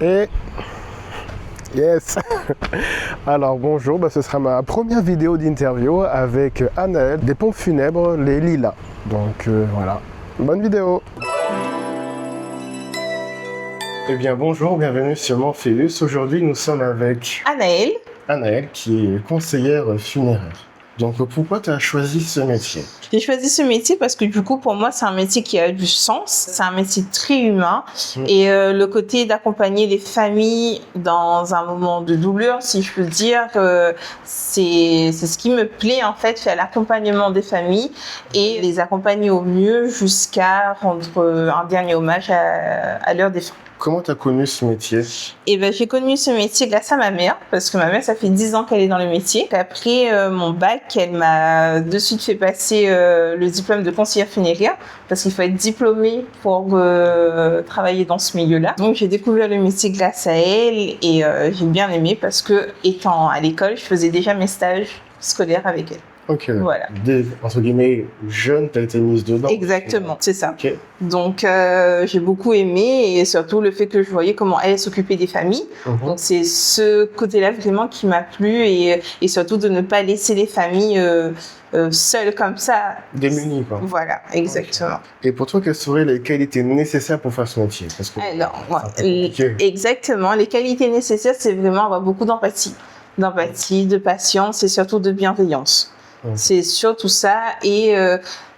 Et yes. Alors bonjour, ce sera ma première vidéo d'interview avec Anaël des pompes funèbres Les Lilas. Donc voilà, bonne vidéo. Eh bien bonjour, bienvenue sur Morpheus. Aujourd'hui nous sommes avec Anaël qui est conseillère funéraire. Donc pourquoi tu as choisi ce métier? J'ai choisi ce métier parce que du coup pour moi c'est un métier qui a du sens, c'est un métier très humain et le côté d'accompagner les familles dans un moment de douleur, si je peux dire, c'est ce qui me plaît en fait, faire l'accompagnement des familles et les accompagner au mieux jusqu'à rendre un dernier hommage à leurs défunts. Comment tu as connu ce métier? J'ai connu ce métier grâce à ma mère, parce que ma mère, ça fait 10 ans qu'elle est dans le métier. Après mon bac, elle m'a de suite fait passer le diplôme de conseillère funéraire, parce qu'il faut être diplômé pour travailler dans ce milieu-là. Donc j'ai découvert le métier grâce à elle et j'ai bien aimé parce que étant à l'école, je faisais déjà mes stages scolaires avec elle. Ok, voilà. Dès, entre guillemets, jeune, tu as été mise dedans. Exactement, c'est ça. Okay. Donc, j'ai beaucoup aimé et surtout le fait que je voyais comment elle s'occupait des familles. Donc, c'est ce côté-là vraiment qui m'a plu et surtout de ne pas laisser les familles seules comme ça. Démunies, quoi. Voilà, exactement. Okay. Et pour toi, quelles seraient les qualités nécessaires pour faire ce métier? Parce que exactement, les qualités nécessaires, c'est vraiment avoir beaucoup d'empathie, de patience et surtout de bienveillance. C'est surtout ça et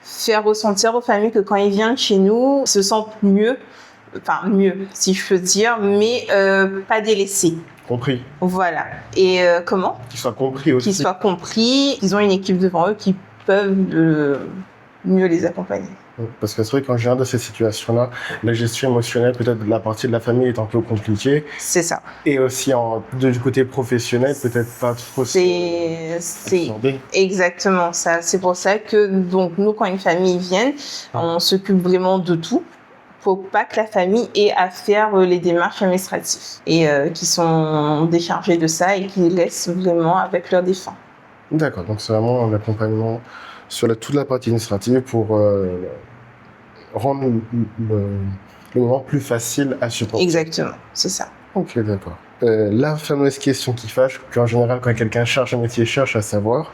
faire ressentir aux familles que quand ils viennent chez nous, ils se sentent mieux si je peux dire, mais pas délaissés. Compris. Voilà. Et comment? Qu'ils soient compris aussi. Qu'ils soient compris, qu'ils ont une équipe devant eux qui peuvent mieux les accompagner. Parce que c'est vrai qu'en général, dans ces situations-là, la gestion émotionnelle, peut-être de la partie de la famille est un peu compliquée. C'est ça. Et aussi du côté professionnel, peut-être pas trop. C'est exactement ça. C'est pour ça que donc nous, quand une famille vient, on s'occupe vraiment de tout pour pas que la famille ait à faire les démarches administratives et qui sont déchargés de ça et qui laissent vraiment avec leurs défunts. D'accord. Donc c'est vraiment un accompagnement sur toute la partie administrative pour rendre le moment plus facile à supporter. Exactement, c'est ça. Ok, d'accord. La fameuse question qui fâche, qu'en général, quand quelqu'un cherche un métier, cherche à savoir,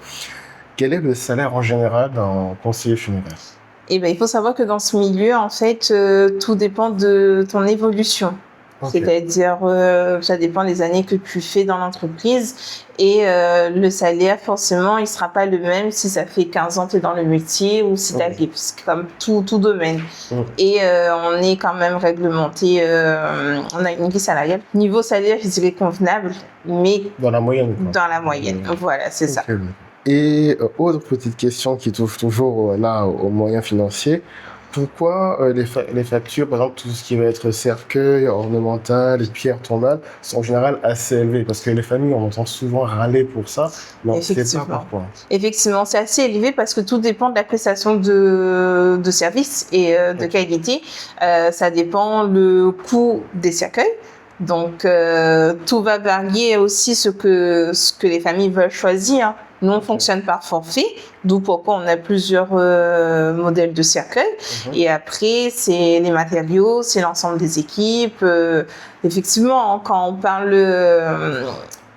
quel est le salaire en général d'un conseiller funéraire? Il faut savoir que dans ce milieu, en fait, tout dépend de ton évolution. Okay. C'est-à-dire, ça dépend des années que tu fais dans l'entreprise et le salaire, forcément, il sera pas le même si ça fait 15 ans que tu es dans le métier ou si tu arrives, comme tout domaine. Et on est quand même réglementé, on a une grille salariale. Niveau salaire, je dirais convenable, mais dans la moyenne. Dans la moyenne, voilà, c'est ça. Et autre petite question qui touche toujours là aux moyens financiers. Pourquoi les factures, par exemple, tout ce qui va être cercueil, ornemental, les pierres tombales, sont en général assez élevées? Parce que les familles, on entend souvent râler pour ça, mais on ne sait pas pourquoi. Effectivement, c'est assez élevé parce que tout dépend de la prestation de service et de qualité. Ça dépend le coût des cercueils. Donc, tout va varier aussi ce que les familles veulent choisir. Nous, on fonctionne par forfait, d'où pourquoi on a plusieurs modèles de cercueil. Et après, c'est les matériaux, c'est l'ensemble des équipes. Effectivement, quand on parle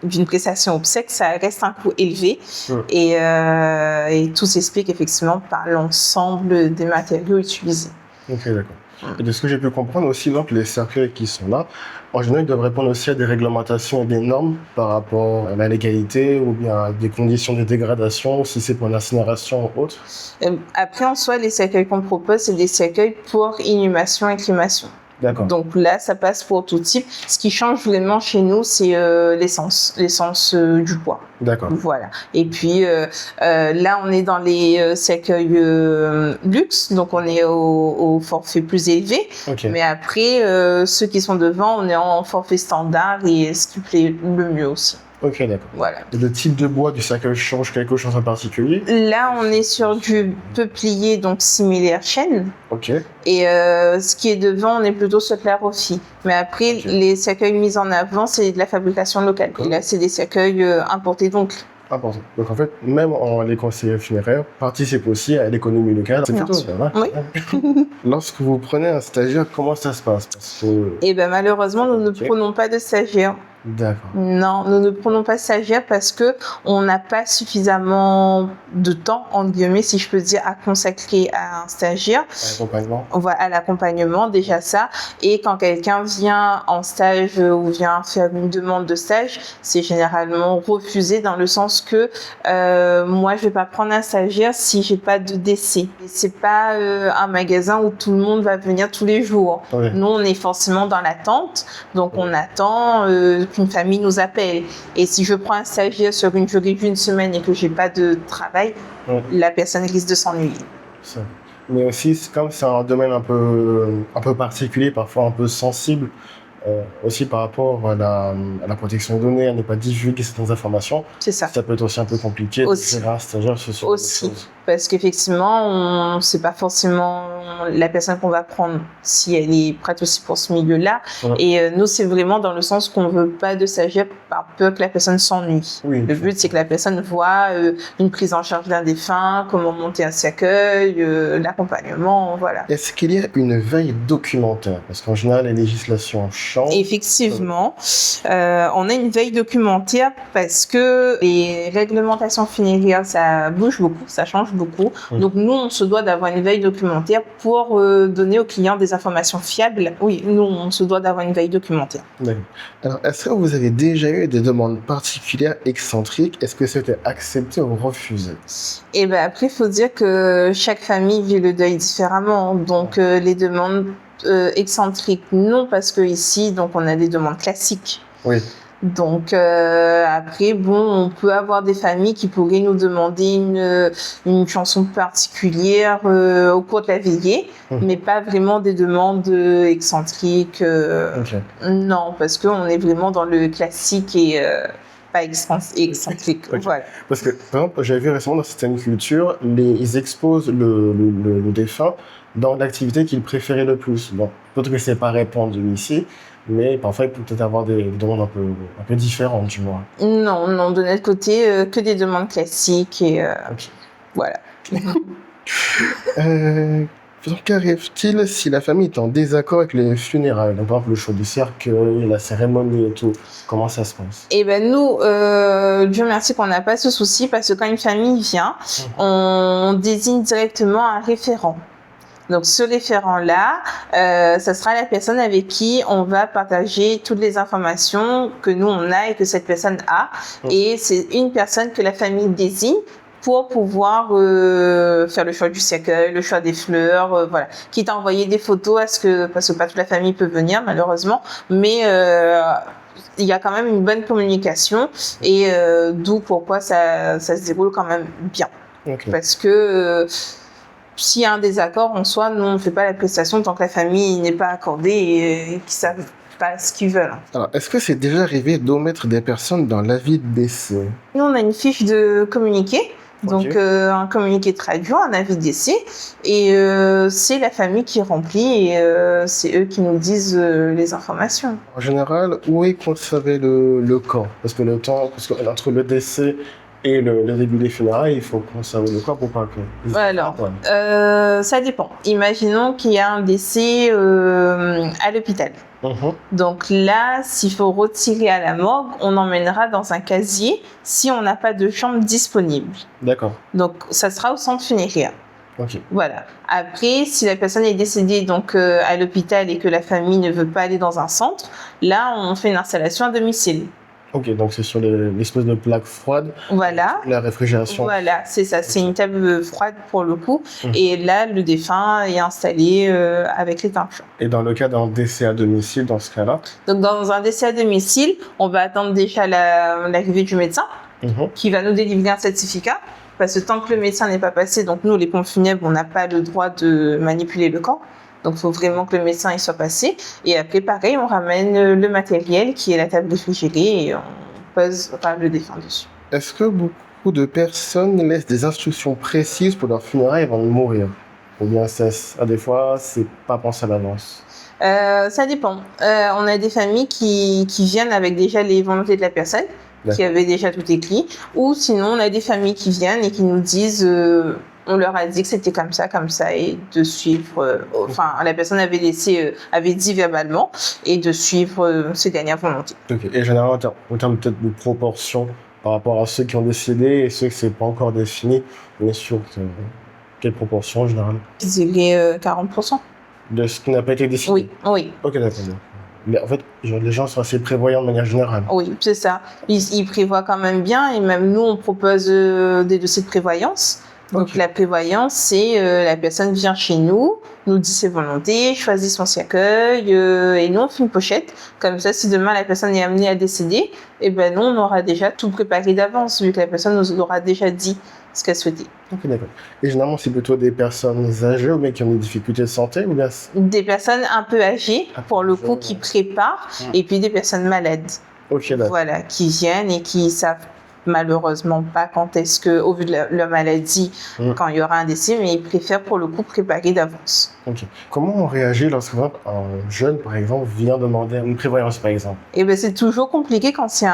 d'une prestation obsèque, ça reste un coût élevé. Et tout s'explique effectivement par l'ensemble des matériaux utilisés. Ok, d'accord. Et de ce que j'ai pu comprendre aussi, donc, les cercueils qui sont là, en général, ils doivent répondre aussi à des réglementations et des normes par rapport à la légalité ou bien à des conditions de dégradation, si c'est pour l'incinération ou autre. Après, en soi, les cercueils qu'on propose, c'est des cercueils pour inhumation et crémation. D'accord. Donc là, ça passe pour tout type. Ce qui change vraiment chez nous, c'est l'essence du bois. D'accord. Voilà. Et puis là, on est dans les cercueils luxe, donc on est au forfait plus élevé. Okay. Mais après, ceux qui sont devant, on est en forfait standard et ce qui plaît le mieux aussi. Ok, d'accord. Voilà. Et le type de bois du cercueil change quelque chose en particulier? Là, on est sur du peuplier, donc similaire chêne. Ok. Et ce qui est devant, on est plutôt sur clarophylle. Mais après, les cercueils mis en avant, c'est de la fabrication locale. Et là, c'est des cercueils importés, donc Important. Donc en fait, même les conseillers funéraires participent aussi à l'économie locale. C'est Bien plutôt sûr. bien, hein. Oui. Lorsque vous prenez un stagiaire, comment ça se passe? Parce que... Et ben malheureusement, nous ne Ok. prenons pas de stagiaires. D'accord. Non, nous ne prenons pas de stagiaires parce que on n'a pas suffisamment de temps, entre guillemets, si je peux dire, à consacrer à un stagiaire. Accompagnement. On voit à l'accompagnement, déjà ça. Et quand quelqu'un vient en stage ou vient faire une demande de stage, c'est généralement refusé dans le sens que moi, je vais pas prendre un stagiaire si j'ai pas de décès. Et c'est pas un magasin où tout le monde va venir tous les jours. Oui. Nous, on est forcément dans l'attente, donc on attend qu'une famille nous appelle. Et si je prends un stagiaire sur une durée d'une semaine et que j'ai pas de travail, la personne risque de s'ennuyer. Ça. Mais aussi, comme c'est un domaine un peu particulier, parfois un peu sensible, aussi par rapport à la protection des données, à ne pas divulguer certaines informations, C'est ça. ça peut être aussi un peu compliqué Aussi. de gérer un stagiaire sur ce genre de Aussi. choses. Parce qu'effectivement, c'est pas forcément la personne qu'on va prendre si elle est prête aussi pour ce milieu-là. Ouais. Et nous, c'est vraiment dans le sens qu'on veut pas de stagiaire par peur que la personne s'ennuie. Oui. Le but, c'est que la personne voit une prise en charge d'un défunt, comment monter un cercueil, l'accompagnement, voilà. Est-ce qu'il y a une veille documentaire? Parce qu'en général, les législations changent. Effectivement, on a une veille documentaire parce que les réglementations funéraires, ça bouge beaucoup, ça change beaucoup. Donc nous, on se doit d'avoir une veille documentaire pour donner aux clients des informations fiables. Oui, nous, on se doit d'avoir une veille documentaire. D'accord. Alors, est-ce que vous avez déjà eu des demandes particulières, excentriques? Est-ce que c'était accepté ou refusé? Et ben après, il faut dire que chaque famille vit le deuil différemment. Donc les demandes excentriques, non, parce que ici, donc on a des demandes classiques. Oui. Donc après, bon, on peut avoir des familles qui pourraient nous demander une chanson particulière au cours de la veillée, mais pas vraiment des demandes excentriques. Okay. Non, parce qu'on est vraiment dans le classique et pas excentrique. Okay. Voilà. Parce que, par exemple, j'avais vu récemment dans certaines cultures, ils exposent le défunt dans l'activité qu'il préférait le plus. Bon, peut-être que c'est pas répandre ici, mais parfois il peut peut-être avoir des demandes un peu différentes, tu vois. Non, non, de notre côté, que des demandes classiques et Okay. voilà. Donc, qu'arrive-t-il si la famille est en désaccord avec les funérailles? Donc, par exemple, le choix du cercueil, la cérémonie et tout. Comment ça se passe? Eh ben nous, Dieu merci qu'on n'a pas ce souci parce que quand une famille vient, on désigne directement un référent. Donc ce référent-là, ça sera la personne avec qui on va partager toutes les informations que nous on a et que cette personne a. Et c'est une personne que la famille désigne pour pouvoir faire le choix du cercueil, le choix des fleurs, voilà. Quitte à envoyer des photos parce que pas toute la famille peut venir malheureusement, mais il y a quand même une bonne communication et d'où pourquoi ça se déroule quand même bien. Okay. Parce que s'il y a un désaccord en soi, nous on ne fait pas la prestation tant que la famille n'est pas accordée et qu'ils ne savent pas ce qu'ils veulent. Alors, est-ce que c'est déjà arrivé d'omettre des personnes dans l'avis de décès? Nous on a une fiche de communiqué. Donc Okay. un communiqué traduit, un avis d'essai, et c'est la famille qui remplit et c'est eux qui nous disent les informations. En général, où est conservé le corps? Parce que entre le décès et le début des funérailles, il faut conserver le corps pour pas que... Alors, ça dépend. Imaginons qu'il y a un décès à l'hôpital. Donc là, s'il faut retirer à la morgue, on emmènera dans un casier si on n'a pas de chambre disponible. D'accord. Donc ça sera au centre funéraire. Okay. Voilà. Après, si la personne est décédée donc à l'hôpital et que la famille ne veut pas aller dans un centre, là on fait une installation à domicile. Ok, donc c'est sur l'espèce de plaque froide. Voilà. La réfrigération. Voilà, c'est ça. C'est une table froide pour le coup. Et là, le défunt est installé avec l'éteinte. Et dans le cas d'un décès à domicile, dans ce cas-là? Donc, dans un décès à domicile, on va attendre déjà l'arrivée du médecin qui va nous délivrer un certificat. Parce que tant que le médecin n'est pas passé, donc nous, les pompes funèbres, on n'a pas le droit de manipuler le corps. Donc, il faut vraiment que le médecin y soit passé. Et après, pareil, on ramène le matériel qui est la table réfrigérée et on pose le défunt dessus. Est-ce que beaucoup de personnes laissent des instructions précises pour leur funérailles avant de mourir? Ou bien des fois, c'est pas pensé à l'avance? Ça dépend. On a des familles qui viennent avec déjà les volontés de la personne. qui avaient déjà tout écrit, ou sinon on a des familles qui viennent et qui nous disent on leur a dit que c'était comme ça, et de suivre, enfin la personne avait dit verbalement, et de suivre ses dernières volontés. Ok. Et généralement, en termes peut-être de proportion par rapport à ceux qui ont décédé et ceux que c'est pas encore défini, bien sûr, quelle proportion en général? Je dirais 40%. De ce qui n'a pas été décidé? Oui, oui. Ok, d'accord. Mais en fait, les gens sont assez prévoyants de manière générale. Oui, c'est ça. Ils prévoient quand même bien, et même nous, on propose des dossiers de prévoyance. Donc la prévoyance, c'est la personne vient chez nous dit ses volontés, choisit son cercueil, et nous on fait une pochette. Comme ça, si demain la personne est amenée à décéder, et ben nous on aura déjà tout préparé d'avance, vu que la personne nous aura déjà dit ce qu'elle souhaitait. Ok, d'accord. Et généralement, c'est plutôt des personnes âgées ou bien qui ont des difficultés de santé ou bien... Des personnes un peu âgées, pour le coup, qui préparent, et puis des personnes malades. Ok, d'accord. Voilà, qui viennent et qui savent malheureusement pas quand est-ce que, au vu de leur maladie, quand il y aura un décès, mais ils préfèrent pour le coup préparer d'avance. Ok. Comment on réagit lorsque un jeune, par exemple, vient demander une prévoyance, par exemple? Eh ben, c'est toujours compliqué quand c'est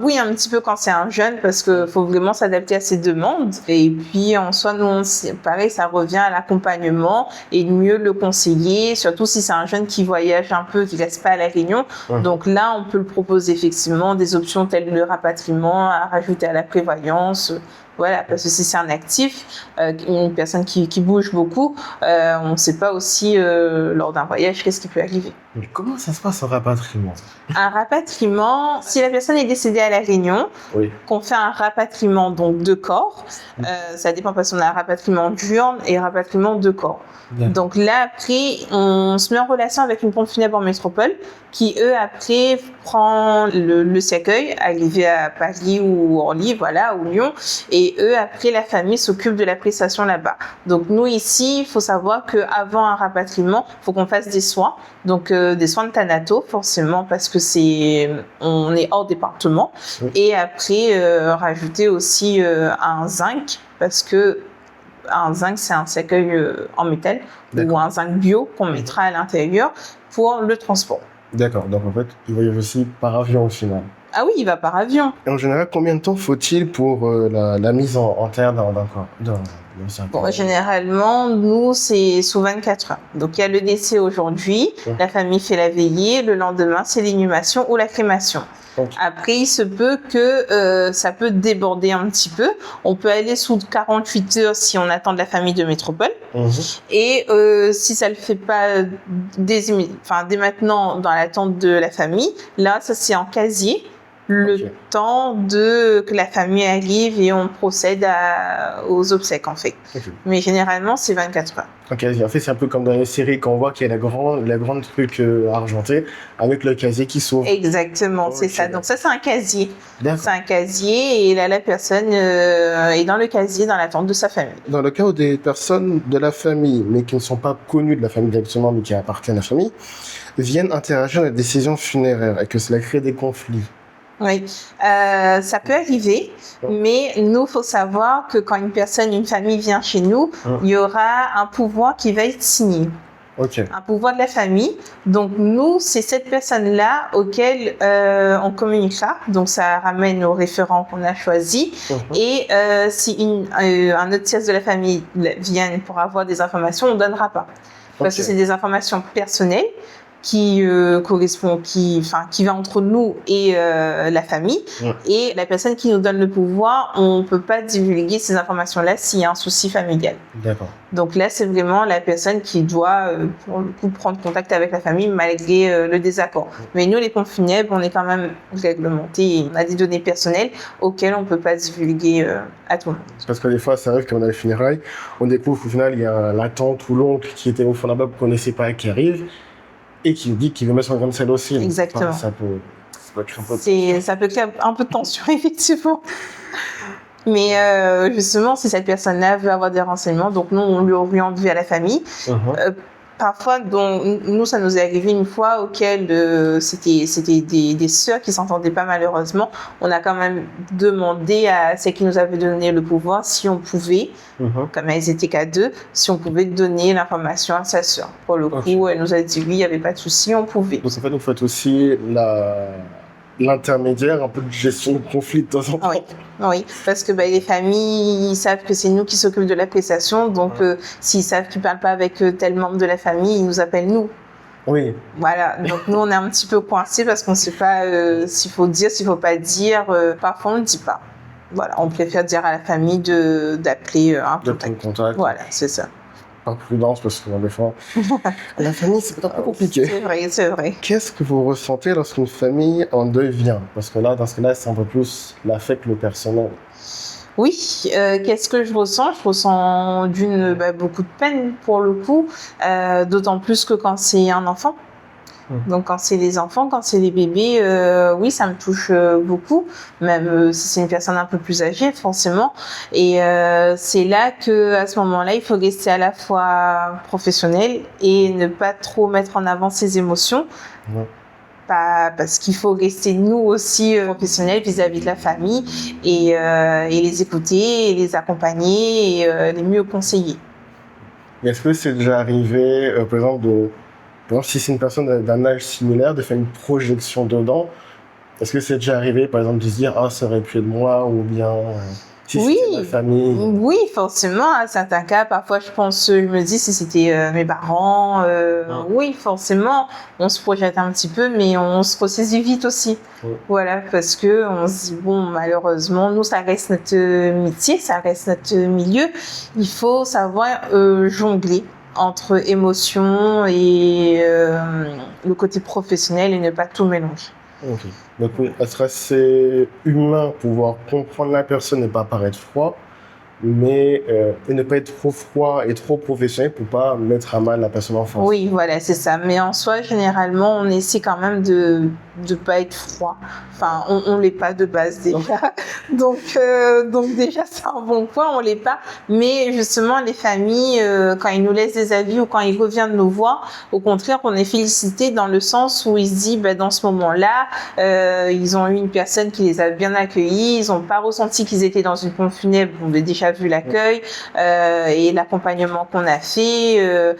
oui, un petit peu quand c'est un jeune, parce que faut vraiment s'adapter à ses demandes. Et puis, en soi, nous, pareil, ça revient à l'accompagnement et de mieux le conseiller, surtout si c'est un jeune qui voyage un peu, qui reste pas à La Réunion. Donc là, on peut le proposer effectivement des options telles le rapatriement à rajouter à la prévoyance. Voilà, parce que si c'est un actif, une personne qui bouge beaucoup, on ne sait pas aussi lors d'un voyage qu'est-ce qui peut arriver. Mais comment ça se passe un rapatriement? Un rapatriement, si la personne est décédée à La Réunion, qu'on fait un rapatriement donc de corps, ça dépend parce qu'on a un rapatriement d'urne et un rapatriement de corps. Donc là, après, on se met en relation avec une pompe funèbre en métropole qui, eux, après, prend le cercueil, arrivé à Paris ou Orly, voilà, ou Lyon, et eux, après, la famille s'occupe de la prestation là-bas. Donc nous, ici, il faut savoir qu'avant un rapatriement, il faut qu'on fasse des soins, donc des soins de thanato, forcément, parce que on est hors département, et après, rajouter aussi un zinc, parce que un zinc, c'est un cercueil en métal, ou un zinc bio qu'on mettra à l'intérieur pour le transport. D'accord, donc en fait, il voyage aussi par avion au final. Ah oui, il va par avion. Et en général, combien de temps faut-il pour la mise en terre d'un corps? Bon, généralement, nous, c'est sous 24 heures. Donc, il y a le décès aujourd'hui, la famille fait la veillée, le lendemain, c'est l'inhumation ou la crémation. Après, il se peut que ça peut déborder un petit peu. On peut aller sous 48 heures si on attend de la famille de métropole. Et si ça ne le fait pas dès maintenant dans l'attente de la famille, là, ça c'est en casier. Le temps que la famille arrive et on procède aux obsèques, en fait. Mais généralement, c'est 24 heures. Ok, en fait, c'est un peu comme dans les séries qu'on voit qu'il y a la grande truc argentée avec le casier qui s'ouvre. Exactement, c'est ça. Donc ça, c'est un casier. C'est un casier et là, la personne est dans le casier dans l'attente de sa famille. Dans le cas où des personnes de la famille, mais qui ne sont pas connues de la famille directement, mais qui appartiennent à la famille, viennent interagir dans la décision funéraire et que cela crée des conflits. Oui, ça peut arriver, mais nous, faut savoir que quand une famille vient chez nous, il y aura un pouvoir qui va être signé. Un pouvoir de la famille. Donc nous, c'est cette personne-là auquel on communiquera. Donc ça ramène au référent qu'on a choisi. Et si un autre tiers de la famille vient pour avoir des informations, on ne donnera pas. Parce que c'est des informations personnelles qui va entre nous et la famille. Et la personne qui nous donne le pouvoir, on ne peut pas divulguer ces informations-là s'il y a un souci familial. Donc là, c'est vraiment la personne qui doit pour le coup prendre contact avec la famille malgré le désaccord. Mais nous, les pompes funèbres, on est quand même réglementés. On a des données personnelles auxquelles on ne peut pas divulguer à tout le monde. Parce que des fois, ça arrive qu'on a les funérailles, on découvre qu'au final, il y a la tante ou l'oncle qui était au fond là-bas qu'on ne connaissait pas qui arrive et qui dit qu'il veut mettre son grain de sel aussi. Exactement. Enfin, ça peut créer ça peut créer un peu de tension, effectivement. Mais justement, si cette personne-là veut avoir des renseignements, donc nous, on lui oriente via la famille. Parfois, nous, ça nous est arrivé une fois auquel c'était des sœurs qui s'entendaient pas malheureusement. On a quand même demandé à celles qui nous avaient donné le pouvoir si on pouvait, comme elles étaient qu'à deux, si on pouvait donner l'information à sa sœur. Pour le coup, elle nous a dit oui, il n'y avait pas de souci, on pouvait. Donc en fait, vous faites aussi l'intermédiaire, un peu de gestion de conflit de temps en temps. Oui, oui, parce que les familles, ils savent que c'est nous qui s'occupent de la prestation, donc s'ils savent qu'ils ne parlent pas avec tel membre de la famille, ils nous appellent nous. Oui. Voilà, donc nous, on est un petit peu coincés parce qu'on ne sait pas s'il faut dire, s'il ne faut pas dire. Parfois, on ne dit pas. Voilà, on préfère dire à la famille d'appeler un contact. Voilà, c'est ça. Par prudence, parce que des fois, la famille, c'est un peu compliqué. C'est vrai, c'est vrai. Qu'est-ce que vous ressentez lorsqu'une famille en deuil vient? Parce que là, dans ce cas-là, c'est un peu plus l'affect, le personnel. Oui, qu'est-ce que je ressens? Je ressens beaucoup de peine pour le coup, d'autant plus que quand c'est un enfant. Donc quand c'est les enfants, quand c'est les bébés, oui, ça me touche beaucoup, même si c'est une personne un peu plus âgée, forcément. Et c'est là que, à ce moment-là, il faut rester à la fois professionnel et ne pas trop mettre en avant ses émotions. Parce qu'il faut rester nous aussi professionnels vis-à-vis de la famille et les écouter, et les accompagner et les mieux conseiller. Est-ce que c'est déjà arrivé, par exemple, si c'est une personne d'un âge similaire, de faire une projection dedans? Est-ce que c'est déjà arrivé, par exemple, de se dire « Ah, ça aurait pu être moi » ou bien si c'était ma famille? Oui, forcément. À certains cas, parfois, je me dis si c'était mes parents. Oui, forcément, on se projette un petit peu, mais on se ressaisit vite aussi. Voilà, parce que on se dit, bon, malheureusement, nous, ça reste notre métier, ça reste notre milieu. Il faut savoir jongler entre émotion et le côté professionnel et ne pas tout mélanger. Ok. Donc, être assez humain, pouvoir comprendre la personne et pas paraître froid, mais et ne pas être trop froid et trop professionnel pour pas mettre à mal la personne en face. Oui, voilà, c'est ça. Mais en soi, généralement, on essaie quand même de pas être froid. Enfin, on l'est pas de base déjà. Donc déjà, c'est un bon point, on l'est pas. Mais justement, les familles, quand ils nous laissent des avis ou quand ils reviennent nous voir, au contraire, on est félicité dans le sens où ils se disent, dans ce moment-là, ils ont eu une personne qui les a bien accueillis, ils n'ont pas ressenti qu'ils étaient dans une pompe funèbre, on a déjà vu l'accueil et l'accompagnement qu'on a fait.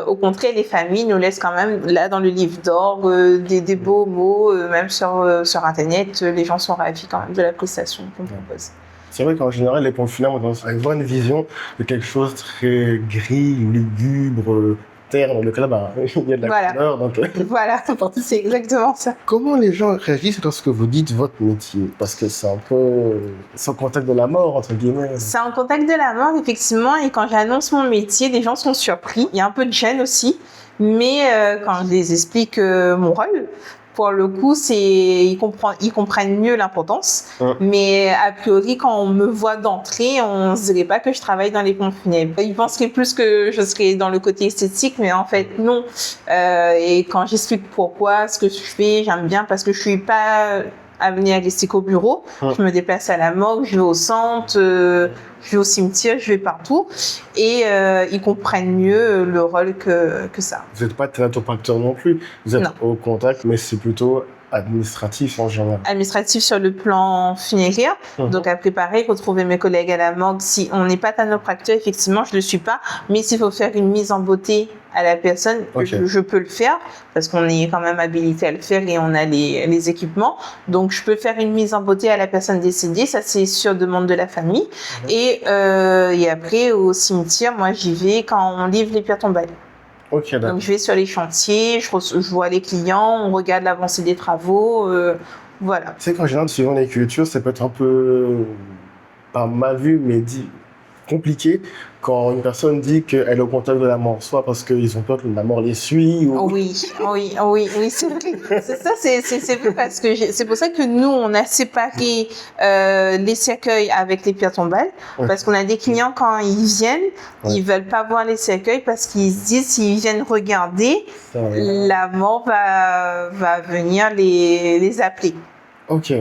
Au contraire, les familles nous laissent quand même, là, dans le livre d'or, des beaux mots, même sur Internet, les gens sont ravis quand même de la prestation qu'on propose. C'est vrai qu'en général, les pompes funèbres ont une vision de quelque chose de très gris, lugubre, terne. Donc là, il y a de la couleur. Donc... Voilà, c'est exactement ça. Comment les gens réagissent lorsque vous dites votre métier? Parce que c'est un peu sans contact de la mort, entre guillemets. C'est en contact de la mort, effectivement. Et quand j'annonce mon métier, les gens sont surpris. Il y a un peu de gêne aussi. Mais quand je les explique mon rôle, pour le coup, ils comprennent mieux l'importance. Mais a priori, quand on me voit d'entrée, on ne se dirait pas que je travaille dans les pompes funèbres. Ils penseraient plus que je serais dans le côté esthétique, mais en fait, non. Et quand j'explique pourquoi, ce que je fais, j'aime bien parce que je suis pas amenée à rester qu'au bureau. Je me déplace à la morgue, je vais au centre, je vais au cimetière, je vais partout. Et ils comprennent mieux le rôle que ça. Vous n'êtes pas thanatopracteur non plus. Vous êtes au contact, mais c'est plutôt administratif en général. Administratif sur le plan funéraire, donc à préparer, retrouver mes collègues à la morgue. Si on n'est pas thanatopracteur, effectivement, je ne le suis pas, mais s'il faut faire une mise en beauté à la personne, je peux le faire, parce qu'on est quand même habilité à le faire et on a les équipements. Donc, je peux faire une mise en beauté à la personne décédée, ça c'est sur demande de la famille. Et après, au cimetière, moi j'y vais quand on livre les pierres tombales. Donc je vais sur les chantiers, je vois les clients, on regarde l'avancée des travaux, voilà. C'est qu'en général, suivant les cultures, ça peut être un peu, pas mal vu, mais compliqué quand une personne dit qu'elle est au contact de la mort, soit parce qu'ils ont peur que la mort les suit. Ou... Oui, c'est vrai. C'est ça, c'est vrai parce que c'est pour ça que nous, on a séparé les cercueils avec les pierres tombales, parce qu'on a des clients quand ils viennent, ils veulent pas voir les cercueils parce qu'ils se disent s'ils viennent regarder, la mort va venir les appeler. Ok.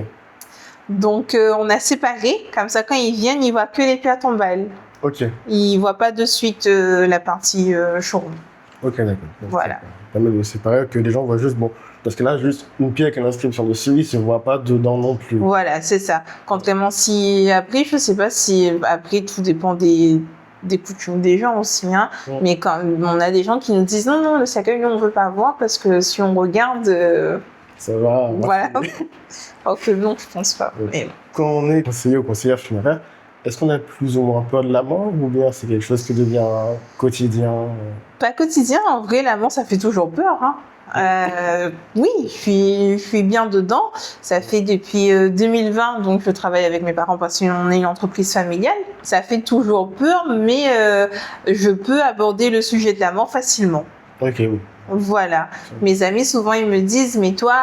Donc, on a séparé, comme ça, quand ils viennent, ils voient que les pierres tombales. Ok. Ils voient pas de suite la partie showroom. Ok, d'accord. Voilà. Ça permet de séparer que les gens voient juste, parce que là, juste une pierre avec une inscription dessus, ils ne se voient pas dedans non plus. Voilà, c'est ça. Contrairement si, après, je sais pas si, après, tout dépend des coutumes des gens aussi, hein. Mais quand on a des gens qui nous disent non, le cercueil, nous, on veut pas voir parce que si on regarde, Ça va. Voilà. Alors que non, je pense pas. Mais Quand on est conseiller ou conseillère funéraire, est-ce qu'on a plus ou moins peur de la mort ou bien c'est quelque chose qui devient quotidien? pas quotidien, en vrai, la mort, ça fait toujours peur, hein. Oui, je suis bien dedans. Ça fait depuis 2020, donc je travaille avec mes parents parce qu'on est une entreprise familiale. Ça fait toujours peur, mais je peux aborder le sujet de la mort facilement. Ok, oui. Voilà. Mes amis, souvent, ils me disent, mais toi,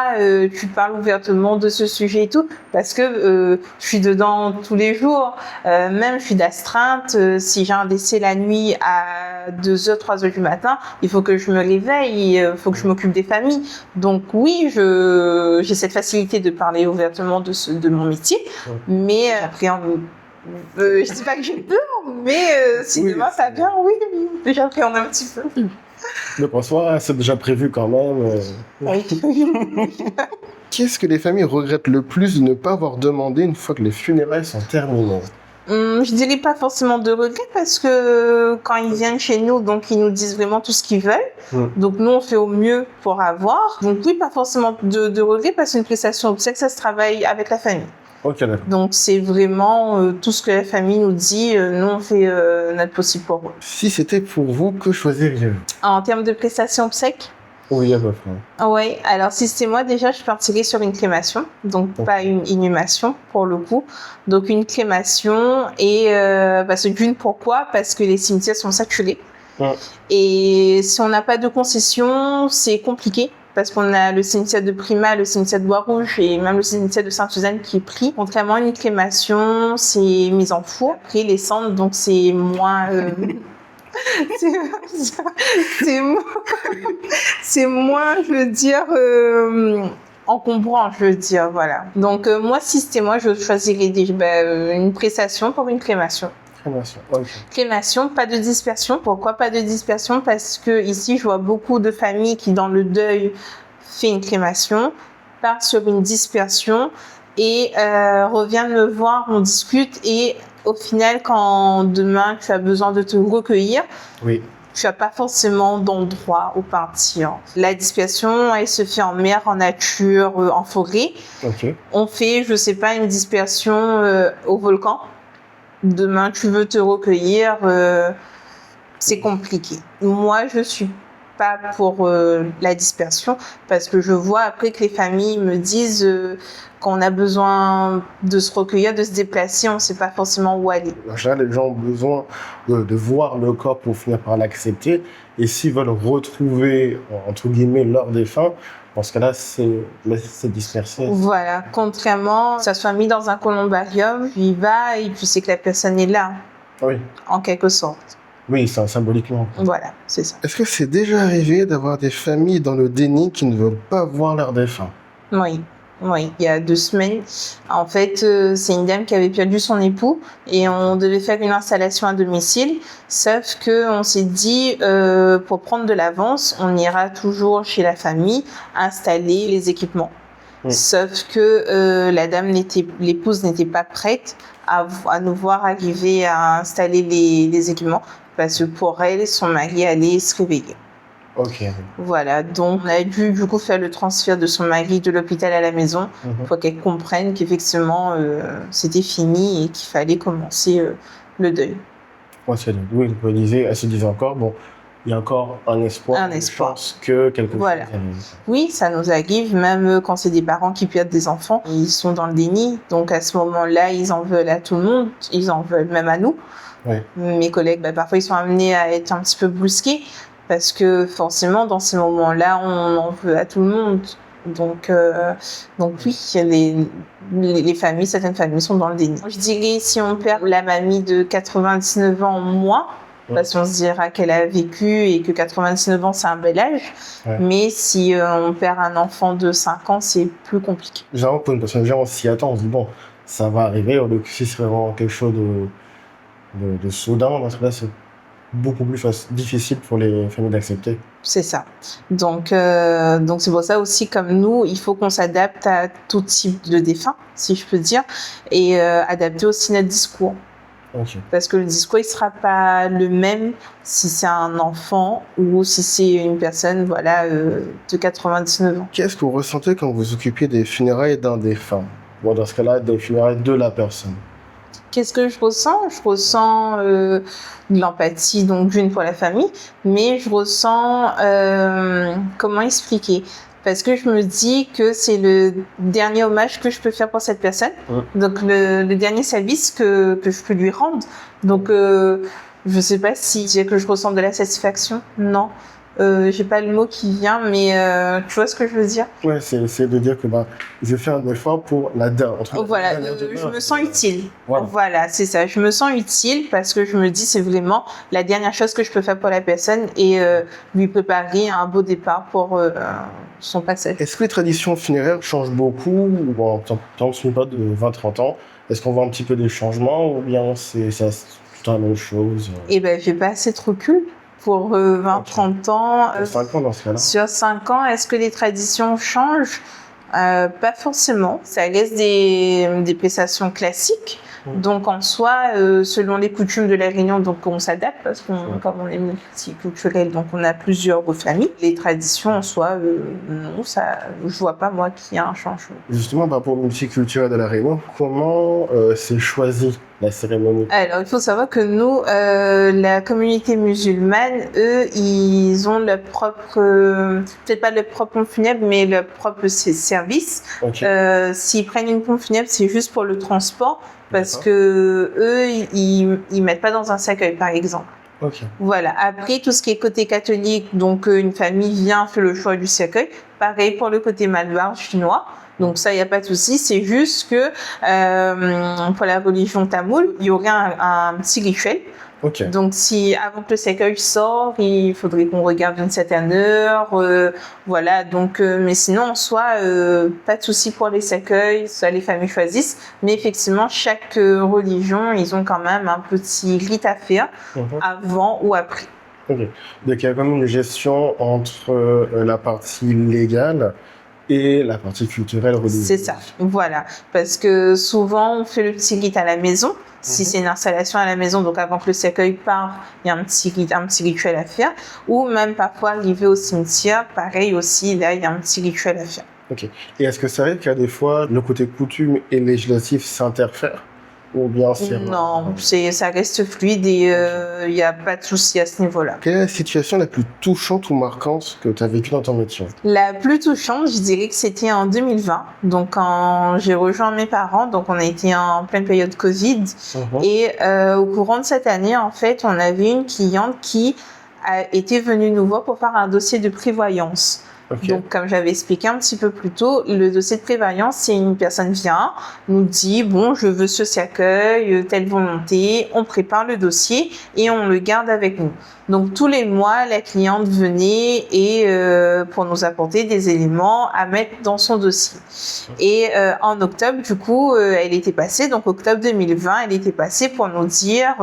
tu parles ouvertement de ce sujet et tout, parce que je suis dedans tous les jours. Même, je suis d'astreinte. Si j'ai un décès la nuit à 2h, 3h du matin, il faut que je me réveille, il faut que je m'occupe des familles. Donc oui, j'ai cette facilité de parler ouvertement de mon métier, mais après, je dis pas que j'ai peur, mais si Oui, demain ça vient, oui, j'appréhende un petit peu. Donc en soi, c'est déjà prévu quand même. Qu'est-ce que les familles regrettent le plus de ne pas avoir demandé une fois que les funérailles sont terminées? Je dirais pas forcément de regret parce que quand ils viennent chez nous, donc ils nous disent vraiment tout ce qu'ils veulent. Donc nous on fait au mieux pour avoir. Donc oui, pas forcément de regret parce qu'une prestation obsèque, ça se travaille avec la famille. Ok, d'accord. Donc c'est vraiment tout ce que la famille nous dit, nous on fait notre possible pour eux. Si c'était pour vous, que choisiriez-vous? En termes de prestation obsèque, Oui, à peu près. oui, alors si c'était moi déjà, je partirais sur une crémation, donc pas une inhumation pour le coup. Donc une crémation et parce que d'une pourquoi? Parce que les cimetières sont saturés. Et si on n'a pas de concession, c'est compliqué. Parce qu'on a le cimetière de Prima, le cimetière de Bois-Rouge et même le cimetière de Sainte-Suzanne qui est pris. Contrairement à une crémation, c'est mis en four. Après, les cendres, donc c'est moins... c'est moins, je veux dire, encombrant, je veux dire, voilà. Donc moi, si c'était moi, je choisirais une prestation pour une crémation. Crémation, ok. Crémation, pas de dispersion. Pourquoi pas de dispersion? Parce que ici, je vois beaucoup de familles qui, dans le deuil, fait une crémation, part sur une dispersion et revient me voir, on discute et au final, quand demain tu as besoin de te recueillir, oui, tu n'as pas forcément d'endroit où partir. La dispersion, elle se fait en mer, en nature, en forêt. ok. On fait, je sais pas, une dispersion au volcan. Demain, tu veux te recueillir, c'est compliqué. Moi, je suis pas pour la dispersion parce que je vois après que les familles me disent qu'on a besoin de se recueillir, de se déplacer, on ne sait pas forcément où aller. En général, les gens ont besoin de voir le corps pour finir par l'accepter. Et s'ils veulent retrouver, entre guillemets, leur défunt, dans ce cas-là, c'est dispersé. Voilà, contrairement, ça soit mis dans un columbarium, tu y vas et tu sais que la personne est là, Oui. en quelque sorte. Oui, c'est symboliquement. Voilà, c'est ça. Est-ce que c'est déjà arrivé d'avoir des familles dans le déni qui ne veulent pas voir leur défunt? Oui. Oui, il y a 2 semaines. En fait, c'est une dame qui avait perdu son époux et on devait faire une installation à domicile. Sauf que on s'est dit, pour prendre de l'avance, on ira toujours chez la famille installer les équipements. Sauf que l'épouse n'était pas prête à nous voir arriver à installer les équipements parce que pour elle, son mari allait se réveiller. Ok. Voilà, donc on a dû du coup faire le transfert de son mari de l'hôpital à la maison pour qu'elle comprenne qu'effectivement c'était fini et qu'il fallait commencer le deuil. Oui, elle se disait encore, bon, il y a encore un espoir. Un espoir. Je pense que quelque Voilà. chose. Oui, ça nous arrive, même quand c'est des parents qui perdent des enfants, ils sont dans le déni. Donc à ce moment-là, ils en veulent à tout le monde, ils en veulent même à nous. Oui. Mes collègues, parfois ils sont amenés à être un petit peu brusqués. Parce que forcément, dans ces moments-là, on en veut à tout le monde. Donc oui, les familles, certaines familles sont dans le déni. Je dirais, si on perd la mamie de 99 ans moins, parce qu'on se dira qu'elle a vécu et que 99 ans, c'est un bel âge. Ouais. Mais si on perd un enfant de 5 ans, c'est plus compliqué. Généralement, pour une personne, on s'y attend, on se dit, bon, ça va arriver. Donc, si c'est vraiment quelque chose de soudain, dans ce cas-là, c'est beaucoup plus difficile pour les familles d'accepter. C'est ça. Donc c'est pour ça aussi, comme nous, il faut qu'on s'adapte à tout type de défunt, si je peux dire, et adapter aussi notre discours. Ok. Parce que le discours, il sera pas le même si c'est un enfant ou si c'est une personne, voilà, de 99 ans. Qu'est-ce que vous ressentez quand vous occupez des funérailles d'un défunt? Bon, dans ce cas-là, des funérailles de la personne. Qu'est-ce que je ressens? Je ressens de l'empathie, donc d'une pour la famille, mais je ressens, comment expliquer? Parce que je me dis que c'est le dernier hommage que je peux faire pour cette personne, donc le dernier service que je peux lui rendre. Donc, je sais pas si dire que je ressens de la satisfaction. Non, j'ai pas le mot qui vient, mais tu vois ce que je veux dire? Ouais, c'est de dire que je fais un effort pour la dernière. Voilà, je me sens utile. Voilà. Voilà, c'est ça. Je me sens utile parce que je me dis c'est vraiment la dernière chose que je peux faire pour la personne et lui préparer un beau départ pour son passage. Est-ce que les traditions funéraires changent beaucoup ou bon, tant que ce n'est pas de 20-30 ans, est-ce qu'on voit un petit peu des changements ou bien c'est tout la même chose? Eh ben, j'ai pas assez de recul pour 20-30 ans. 5 ans dans ce cas-là. Sur 5 ans, est-ce que les traditions changent? Pas forcément. Ça laisse des prestations classiques. Donc en soi, selon les coutumes de la Réunion, donc on s'adapte parce qu'on, comme on est multiculturel, donc on a plusieurs familles. Les traditions en soi, non, ça, je vois pas moi qu'il y a un changement. Justement, par rapport au multiculturel de la Réunion, comment c'est choisi la cérémonie? Alors il faut savoir que nous, la communauté musulmane, eux, ils ont leur propre, peut-être pas leur propre pompe funèbre, mais leur propre service. Okay. S'ils prennent une pompe funèbre, c'est juste pour le transport. Parce que eux, ils mettent pas dans un cercueil, par exemple. Okay. Voilà. Après, tout ce qui est côté catholique, donc une famille vient faire le choix du cercueil. Pareil pour le côté malbar chinois. Donc ça, il n'y a pas de souci. C'est juste que pour la religion tamoule, il y aurait un petit rituel. Okay. Donc, si avant que le cercueil sort, il faudrait qu'on regarde une certaine heure, voilà. Donc, mais sinon, en soi, pas de souci pour les cercueils, ça les familles choisissent. Mais effectivement, chaque religion, ils ont quand même un petit rite à faire avant ou après. Okay. Donc, il y a quand même une gestion entre la partie légale et la partie culturelle religieuse. C'est ça, voilà. Parce que souvent, on fait le petit rite à la maison. Si c'est une installation à la maison, donc avant que le cercueil part, il y a un petit rituel à faire. Ou même parfois arriver au cimetière, pareil aussi, là, il y a un petit rituel à faire. Ok. Et est-ce que ça arrive qu'il y a des fois, le côté coutume et législatif s'interfèrent? Ou bien c'est... Non, ça reste fluide et il n'y a pas de souci à ce niveau-là. Quelle est la situation la plus touchante ou marquante que tu as vécue dans ton métier? La plus touchante, je dirais que c'était en 2020. Donc, quand j'ai rejoint mes parents, donc on a été en pleine période Covid. Et au courant de cette année, en fait, on avait une cliente qui a été venue nous voir pour faire un dossier de prévoyance. Okay. Donc, comme j'avais expliqué un petit peu plus tôt, le dossier de prévoyance, c'est une personne vient, nous dit, bon, je veux ce cercueil, telle volonté, on prépare le dossier et on le garde avec nous. Donc, tous les mois, la cliente venait et pour nous apporter des éléments à mettre dans son dossier. Et en octobre, du coup, elle était passée, donc octobre 2020, elle était passée pour nous dire,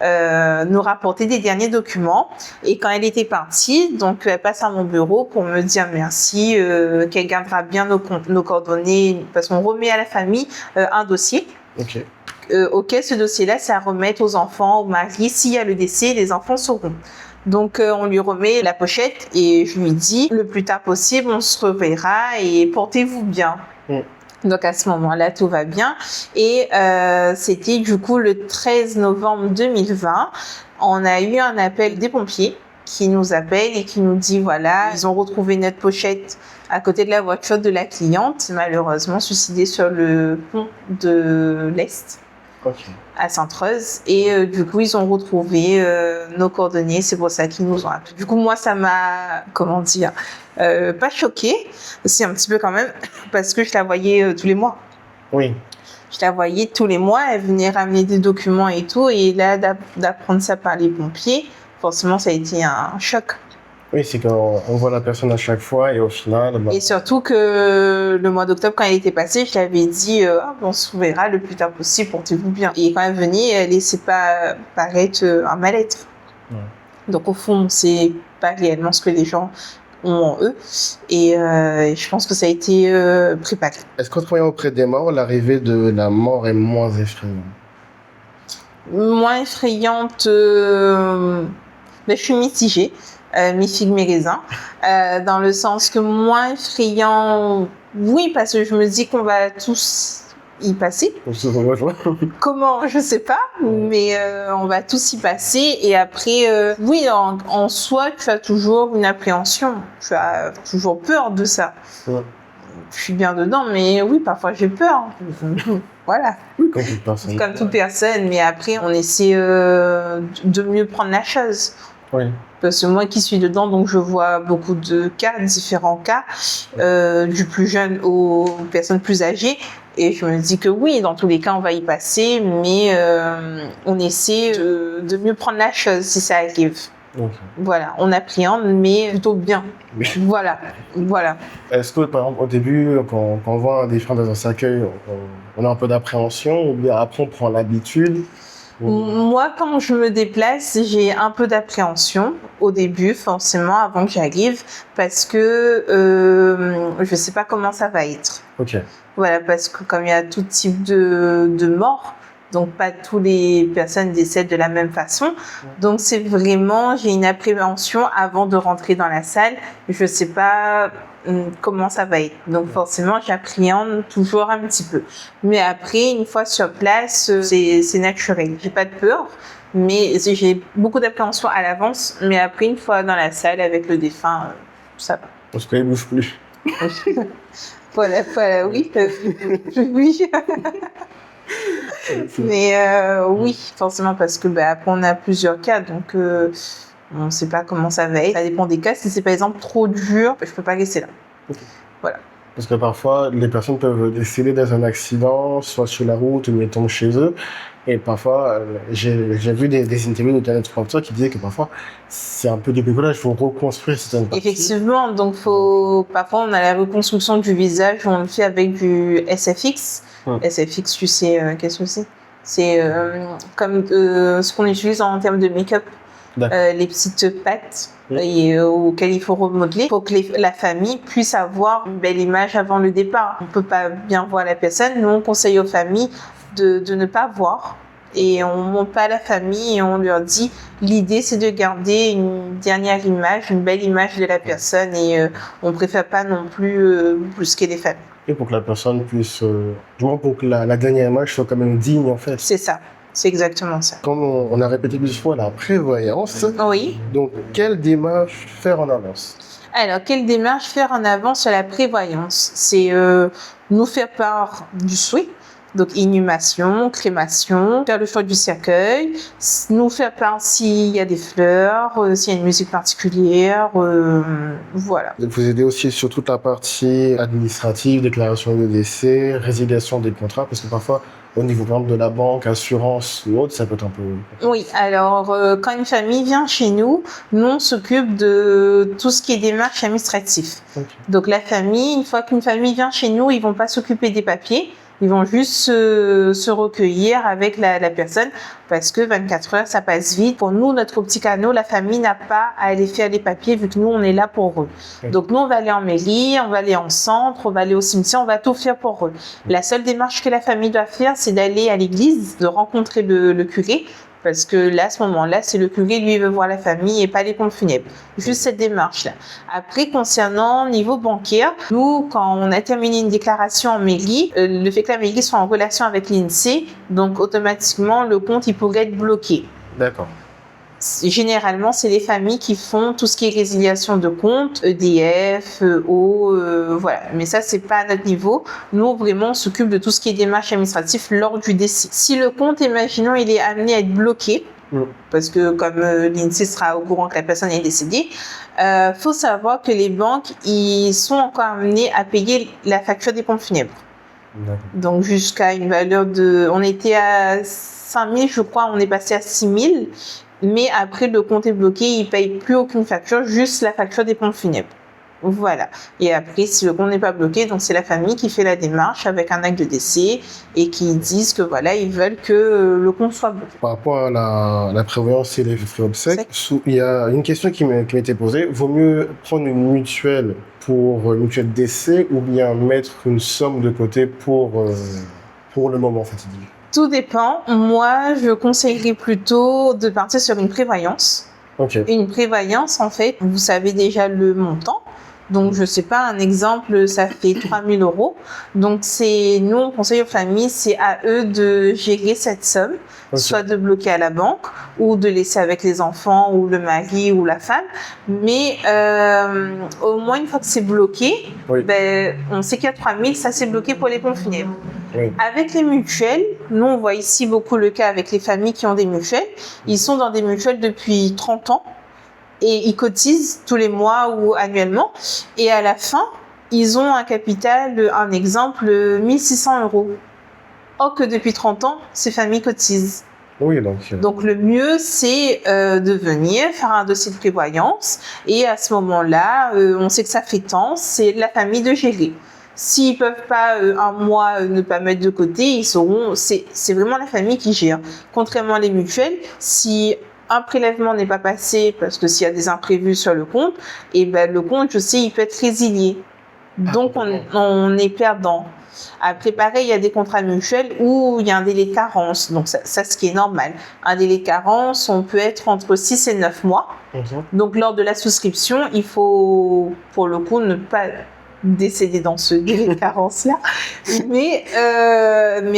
nous rapporter des derniers documents. Et quand elle était partie, donc elle passe à mon bureau pour me dire merci, qu'elle gardera bien nos coordonnées, parce qu'on remet à la famille un dossier. Okay. Ok, ce dossier-là, c'est à remettre aux enfants, au mari. S'il y a le décès, les enfants sauront. Donc, on lui remet la pochette et je lui dis, le plus tard possible, on se reverra et portez-vous bien. Donc, à ce moment-là, tout va bien. Et c'était du coup le 13 novembre 2020. On a eu un appel des pompiers qui nous appellent et qui nous dit, voilà, ils ont retrouvé notre pochette à côté de la voiture de la cliente, malheureusement suicidée sur le pont de l'Est. Okay. À Sainte-Rose et du coup ils ont retrouvé nos coordonnées, c'est pour ça qu'ils nous ont appelés. Du coup moi ça m'a, comment dire, pas choquée, c'est un petit peu quand même, parce que je la voyais tous les mois. Oui. Je la voyais tous les mois, elle venait ramener des documents et tout, et là d'apprendre ça par les pompiers, forcément ça a été un choc. Oui, c'est quand on voit la personne à chaque fois et au final... Et surtout que le mois d'octobre, quand elle était passée, je l'avais dit on se verra le plus tard possible, portez-vous bien. Et quand elle venait, elle laissait pas paraître un mal-être. Donc au fond, c'est pas réellement ce que les gens ont en eux. Et je pense que ça a été préparé. Est-ce qu'en travaillant auprès des morts, l'arrivée de la mort est moins effrayante? moins effrayante, mais je suis mitigée, mi-figue, mi-raisin, dans le sens que moins effrayant, oui, parce que je me dis qu'on va tous y passer. Comment, je sais pas, mais on va tous y passer. Et après, oui, en soi, tu as toujours une appréhension, tu as toujours peur de ça. Ouais. Je suis bien dedans, mais oui, parfois j'ai peur. Voilà. Comme toute personne. Comme toute personne, mais après, on essaie de mieux prendre la chose. Oui. Parce que moi qui suis dedans, donc je vois beaucoup de cas, différents cas, du plus jeune aux personnes plus âgées. Et je me dis que oui, dans tous les cas, on va y passer, mais on essaie de mieux prendre la chose si ça arrive. Okay. Voilà, on appréhende, mais plutôt bien. Voilà. Est-ce que, par exemple, au début, quand on voit un défunt dans un cercueil, on a un peu d'appréhension, ou bien après on prend l'habitude? Moi, quand je me déplace, j'ai un peu d'appréhension au début, forcément, avant que j'arrive, parce que je sais pas comment ça va être. Ok. Voilà, parce que comme il y a tout type de mort, donc pas toutes les personnes décèdent de la même façon. Donc c'est vraiment, j'ai une appréhension avant de rentrer dans la salle. Je sais pas comment ça va être. Donc forcément, j'appréhende toujours un petit peu. Mais après, une fois sur place, c'est naturel. J'ai pas de peur, mais j'ai beaucoup d'appréhension à l'avance. Mais après, une fois dans la salle avec le défunt, ça va. Parce qu'il ne bouge plus. Voilà, oui. Oui. Mais oui, forcément, parce que après on a plusieurs cas, donc on ne sait pas comment ça va être. Ça dépend des cas. Si c'est par exemple trop dur, je peux pas laisser là. Okay. Voilà. Parce que parfois, les personnes peuvent décéder dans un accident, soit sur la route, ou ils tombent chez eux. Et parfois, j'ai vu des interviews de Internet qui disaient que parfois, c'est un peu du bricolage, il faut reconstruire certaines parties. Effectivement, donc parfois on a la reconstruction du visage, on le fait avec du SFX. SFX, tu sais, qu'est-ce que c'est? C'est comme ce qu'on utilise en termes de make-up. Les petites pattes auxquelles il faut remodeler pour que la famille puisse avoir une belle image avant le départ. On ne peut pas bien voir la personne. Nous, on conseille aux familles de ne pas voir. Et on ne montre pas à la famille et on leur dit l'idée c'est de garder une dernière image, une belle image de la personne et on ne préfère pas non plus brusquer les familles. Et pour que la personne puisse, du moins pour que la dernière image soit quand même digne en fait. C'est ça. C'est exactement ça. Comme on a répété plusieurs fois, la prévoyance. Oui. Donc, quelle démarche faire en avance? Alors, quelle démarche faire en avance sur la prévoyance? C'est nous faire part du souhait. Donc, inhumation, crémation, faire le choix du cercueil, nous faire part s'il y a des fleurs, s'il y a une musique particulière, voilà. Vous aidez aussi sur toute la partie administrative, déclaration de décès, résiliation des contrats, parce que parfois, au niveau par exemple de la banque, assurance ou autre, ça peut être un peu... Oui, alors quand une famille vient chez nous, on s'occupe de tout ce qui est démarche administrative. Okay. Donc la famille, une fois qu'une famille vient chez nous, ils vont pas s'occuper des papiers. Ils vont juste se recueillir avec la personne parce que 24 heures, ça passe vite. Pour nous, notre petit canot, la famille n'a pas à aller faire les papiers vu que nous, on est là pour eux. Okay. Donc, nous, on va aller en mairie, on va aller en centre, on va aller au cimetière, on va tout faire pour eux. La seule démarche que la famille doit faire, c'est d'aller à l'église, de rencontrer le curé. Parce que là, à ce moment-là, c'est le curé, lui, il veut voir la famille et pas les pompes funèbres. Juste cette démarche-là. Après, concernant niveau bancaire, nous, quand on a terminé une déclaration en mairie, le fait que la mairie soit en relation avec l'INSEE, donc automatiquement, le compte, il pourrait être bloqué. D'accord. Généralement, c'est les familles qui font tout ce qui est résiliation de compte, EDF, EO, voilà. Mais ça, c'est pas à notre niveau. Nous, vraiment, on s'occupe de tout ce qui est démarche administrative lors du décès. Si le compte, imaginons, il est amené à être bloqué, parce que comme l'INSEE sera au courant que la personne est décédée, faut savoir que les banques, ils sont encore amenés à payer la facture des pompes funèbres. Donc, jusqu'à une valeur de... On était à 5 000, je crois, on est passé à 6 000. Mais après, le compte est bloqué, il ne paye plus aucune facture, juste la facture des pompes funèbres. Voilà. Et après, si le compte n'est pas bloqué, donc c'est la famille qui fait la démarche avec un acte de décès et qui disent que voilà, ils veulent que le compte soit bloqué. Par rapport à la prévoyance et les frais obsèques, il y a une question qui m'était posée. Vaut mieux prendre une mutuelle pour une mutuelle décès ou bien mettre une somme de côté pour le moment fatidique? Tout dépend. Moi, je conseillerais plutôt de partir sur une prévoyance. Ok. Une prévoyance, en fait, vous savez déjà le montant. Donc, je sais pas, un exemple, ça fait 3 000 euros. Donc, nous, on conseille aux familles, c'est à eux de gérer cette somme, soit de bloquer à la banque ou de laisser avec les enfants ou le mari ou la femme. Mais au moins, une fois que c'est bloqué, on sait qu'il y a 3 000, ça c'est bloqué pour les pompes funèbres. Oui. Avec les mutuelles, nous, on voit ici beaucoup le cas avec les familles qui ont des mutuelles. Ils sont dans des mutuelles depuis 30 ans. Et ils cotisent tous les mois ou annuellement. Et à la fin, ils ont un capital, un exemple, 1 600 euros. Or que depuis 30 ans, ces familles cotisent. Oui, donc le mieux, c'est de venir faire un dossier de prévoyance. Et à ce moment-là, on sait que ça fait tant, c'est la famille de gérer. S'ils peuvent pas un mois ne pas mettre de côté, ils sauront. C'est vraiment la famille qui gère. Contrairement à les mutuelles, si un prélèvement n'est pas passé parce que s'il y a des imprévus sur le compte, et le compte, je sais, il peut être résilié. Donc, on est perdant. Après, pareil, il y a des contrats mutuels où il y a un délai de carence. Donc, ça ce qui est normal. Un délai de carence, on peut être entre 6 et 9 mois. Donc, lors de la souscription, il faut, pour le coup, ne pas décédé dans ce délai de carence-là. Mais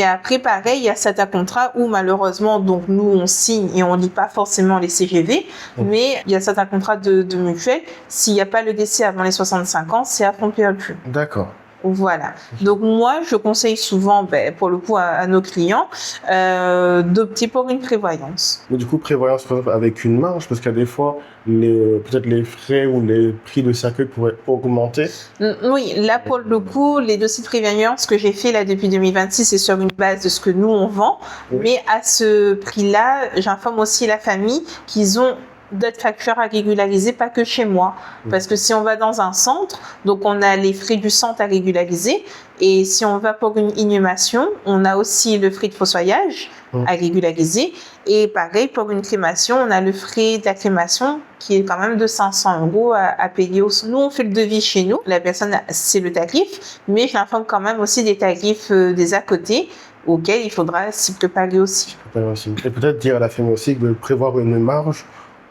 après, pareil, il y a certains contrats où malheureusement, donc nous, on signe et on lit pas forcément les CGV, mais il y a certains contrats de mutuelle. S'il n'y a pas le décès avant les 65 ans, c'est à fond perdu. D'accord. Voilà. Donc moi, je conseille souvent, pour le coup, à nos clients, d'opter pour une prévoyance. Mais du coup, prévoyance avec une marge, parce qu'il y a des fois, peut-être les frais ou les prix de cercueil pourraient augmenter. Oui, là pour le coup, les dossiers de prévoyance que j'ai fait là depuis 2026, c'est sur une base de ce que nous on vend. Oui. Mais à ce prix-là, j'informe aussi la famille qu'ils ont d'autres factures à régulariser, pas que chez moi. Parce que si on va dans un centre, donc on a les frais du centre à régulariser. Et si on va pour une inhumation, on a aussi le frais de fossoyage à régulariser. Et pareil, pour une crémation, on a le frais de la crémation qui est quand même de 500 euros à payer. Nous, on fait le devis chez nous. La personne, c'est le tarif. Mais je l'informe quand même aussi des tarifs des à côté auxquels il faudra s'y préparer aussi. Et peut-être dire à la famille aussi de prévoir une marge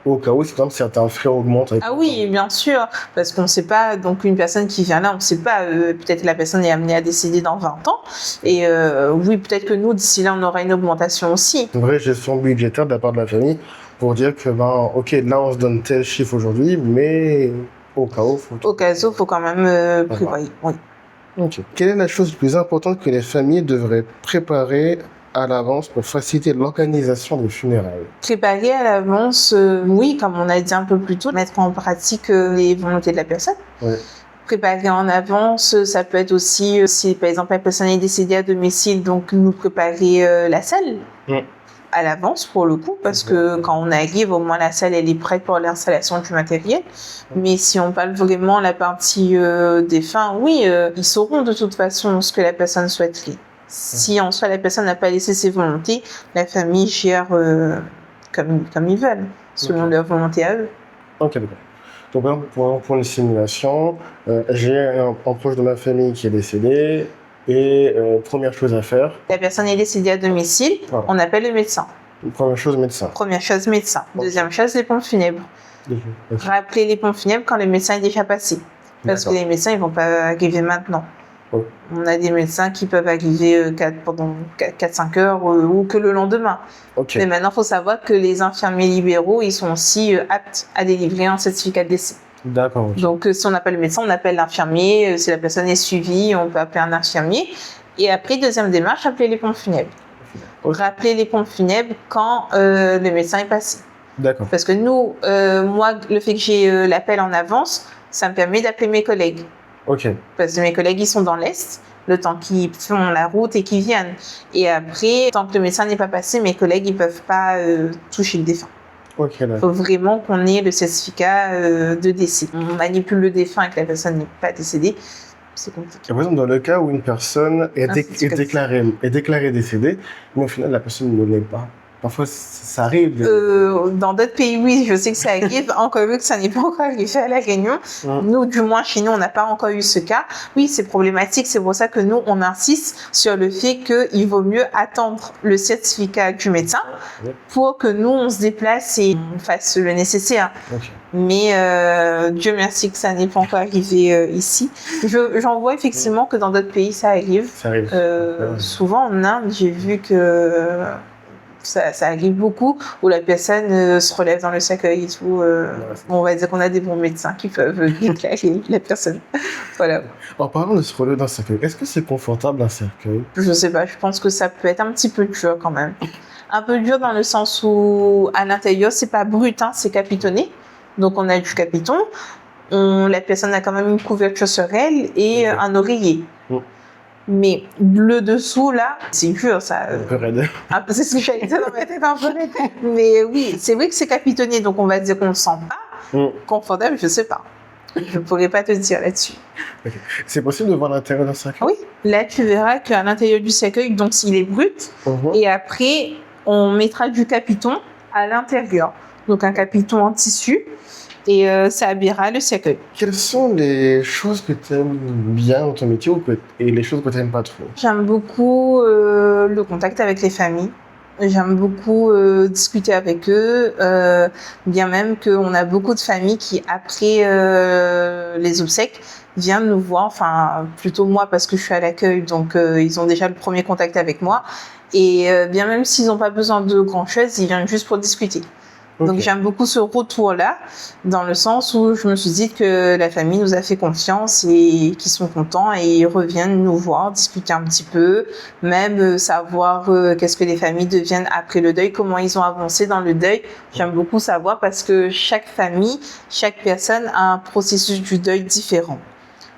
au cas où certains frais augmentent. Ah oui, bien sûr, parce qu'on ne sait pas, donc une personne qui vient là, on ne sait pas, peut-être que la personne est amenée à décéder dans 20 ans, et oui, peut-être que nous, d'ici là, on aura une augmentation aussi. Une vraie gestion budgétaire de la part de la famille pour dire que, ok, là, on se donne tel chiffre aujourd'hui, mais au cas où... il faut quand même prévoir, oui. Okay. Quelle est la chose la plus importante que les familles devraient préparer à l'avance pour faciliter l'organisation des funérailles? Préparer à l'avance, oui, comme on a dit un peu plus tôt, mettre en pratique les volontés de la personne. Oui. Préparer en avance, ça peut être aussi, si par exemple la personne est décédée à domicile, donc nous préparer la salle à l'avance pour le coup, parce que quand on arrive, au moins la salle elle est prête pour l'installation du matériel. Mais si on parle vraiment la partie défunt, oui, ils sauront de toute façon ce que la personne souhaiterait. Si en soi la personne n'a pas laissé ses volontés, la famille gère comme ils veulent, selon leur volonté à eux. Ok, d'accord. Donc pour une simulation, j'ai un proche de ma famille qui est décédé, et première chose à faire... La personne est décédée à domicile, on appelle le médecin. Première chose, médecin. Première chose, médecin. Deuxième chose, les pompes funèbres. Rappeler les pompes funèbres quand le médecin est déjà passé. Parce que les médecins, ils ne vont pas arriver maintenant. On a des médecins qui peuvent arriver pendant 4-5 heures ou que le lendemain. Mais maintenant, il faut savoir que les infirmiers libéraux, ils sont aussi aptes à délivrer un certificat de décès. D'accord. Donc, si on appelle le médecin, on appelle l'infirmier. Si la personne est suivie, on peut appeler un infirmier. Et après, deuxième démarche, appeler les pompes funèbres. Rappeler les pompes funèbres quand le médecin est passé. D'accord. Parce que nous, moi, le fait que j'ai l'appel en avance, ça me permet d'appeler mes collègues. Parce que mes collègues, ils sont dans l'Est, le temps qu'ils font la route et qu'ils viennent. Et après, tant que le médecin n'est pas passé, mes collègues, ils ne peuvent pas toucher le défunt. Il faut vraiment qu'on ait le certificat de décès. On manipule le défunt et que la personne n'est pas décédée. C'est compliqué. Par exemple, dans le cas où une personne est déclarée décédée, mais au final, la personne ne l'est pas. Parfois, ça arrive. Dans d'autres pays, oui, je sais que ça arrive. Encore vu que ça n'est pas encore arrivé à La Réunion. Nous, du moins, chez nous, on n'a pas encore eu ce cas. Oui, c'est problématique. C'est pour ça que nous, on insiste sur le fait qu'il vaut mieux attendre le certificat du médecin pour que nous, on se déplace et on fasse le nécessaire. Ok. Mais Dieu merci que ça n'est pas encore arrivé ici. J'en vois effectivement que dans d'autres pays, ça arrive. Ça arrive. Souvent en Inde, j'ai vu que ça arrive beaucoup où la personne se relève dans le cercueil et tout. On va dire qu'on a des bons médecins qui peuvent déclarer la personne. Voilà. En parlant de se relever dans le cercueil, est-ce que c'est confortable un cercueil? Je sais pas, je pense que ça peut être un petit peu dur quand même. Un peu dur dans le sens où à l'intérieur, c'est pas brut, hein, c'est capitonné. Donc on a du capiton, la personne a quand même une couverture sur elle et un oreiller. Mais le dessous, là, c'est dur, ça. Un peu raide. C'est ce que j'allais dire dans ma tête, un peu raide. Mais oui, c'est vrai que c'est capitonné, donc on va dire qu'on ne le sent pas. Confortable, je sais pas. Je ne pourrais pas te dire là-dessus. Okay. C'est possible de voir l'intérieur d'un cercueil? Oui, là tu verras qu'à l'intérieur du cercueil, donc il est brut, et après on mettra du capiton à l'intérieur. Donc un capiton en tissu, et ça habillera le cercueil. Quelles sont les choses que tu aimes bien dans ton métier et les choses que tu n'aimes pas trop? J'aime beaucoup le contact avec les familles. J'aime beaucoup discuter avec eux, bien même qu'on a beaucoup de familles qui, après les obsèques, viennent nous voir, enfin plutôt moi parce que je suis à l'accueil, donc ils ont déjà le premier contact avec moi. Et bien même s'ils n'ont pas besoin de grand-chose, ils viennent juste pour discuter. Okay. Donc j'aime beaucoup ce retour-là, dans le sens où je me suis dit que la famille nous a fait confiance et qu'ils sont contents et ils reviennent nous voir, discuter un petit peu, même savoir qu'est-ce que les familles deviennent après le deuil, comment ils ont avancé dans le deuil. J'aime beaucoup savoir parce que chaque famille, chaque personne a un processus du deuil différent.